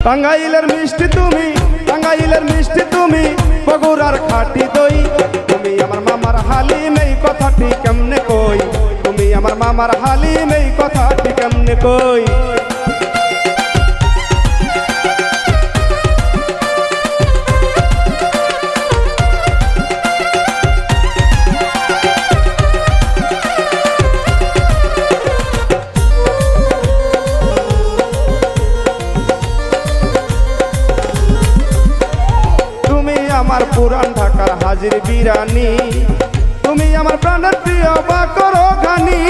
টাঙ্গাইলের মিষ্টি তুমি বগুড়ার খাঁটি দই। তুমি আমার মামার হালিম এই কথাটি কেমনে কই, তুমি আমার মামার হালিম এই কথাটি কেমনে কই। আমার পুরান ঢাকার হাজির বিরানি, তুমি আমার প্রাণের প্রিয় বাকর ঘানি।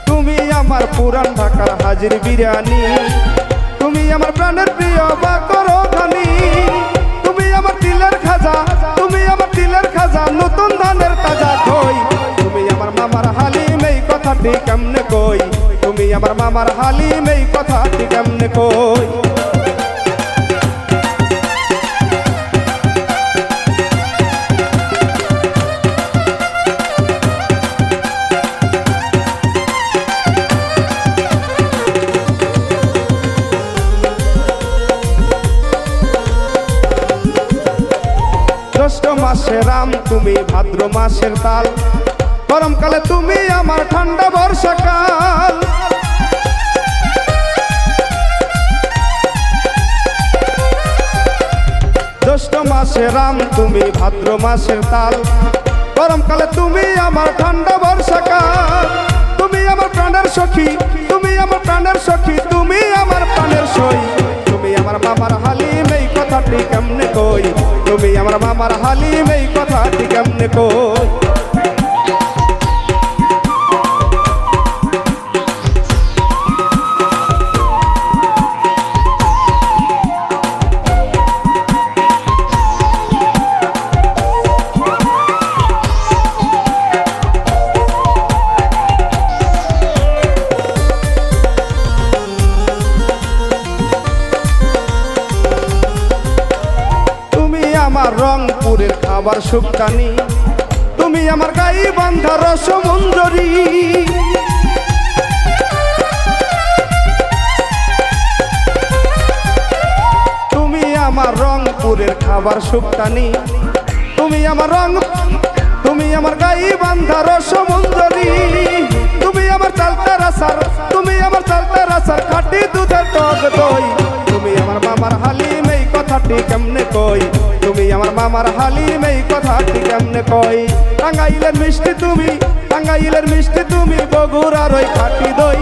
তুমি আমার পুরান ঢাকার হাজির বিরানি, তুমি আমার প্রাণের প্রিয় বাকর ঘানি। তুমি আমার দিলের খাজা, তুমি আমার দিলের খাজা, নতুন ধানের তাজা খই। তুমি আমার মামার হালিম এই কথাটি কেমনে কই, তুমি আমার মামার হালিম এই কথাটি কেমনে কই। জ্যৈষ্ঠ মাসের আম তুমি ভাদ্র মাসের তাল, গরমকালে তুমি আমার ঠান্ডা বর্ষাকাল। জ্যৈষ্ঠ মাসের আম তুমি ভাদ্র মাসের তাল, গরমকালে তুমি আমার ঠান্ডা বর্ষাকাল। তুমি আমার প্রাণের সখী, তুমি আমার প্রাণের সখী, তুমি আমার প্রাণের সই। তুমি আমার মামার হালিম এই কথাটি কেমনে কই, তুমি আমার মামার হালিম এই কথাটি কেমনে কই। আমার রংপুরের খাবার সুক্তানি, তুমি আমার গাই বান্ধা রসমঞ্জরি। তুমি আমার রংপুরের খাবার সুক্তানি, তুমি আমার গাই বান্ধা রসমঞ্জরি। তুমি আমার চালতার আসার, তুমি আমার চালতার আসার, খাঁটি দুধের টক দই। তুমি আমার মামার হালিম এই কথাটি কেমনে কই, তুমি আমার মামার হালিম এই কথাটি কেমনে কই। টাঙ্গাইলের মিষ্টি তুমি বগুড়ার ওই খাঁটি দই।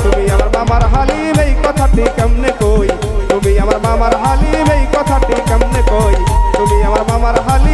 তুমি আমার মামার হালিম এই কথাটি কেমনে কই, তুমি আমার মামার হালিম এই কথাটি কেমনে কই, তুমি আমার মামার হালিম।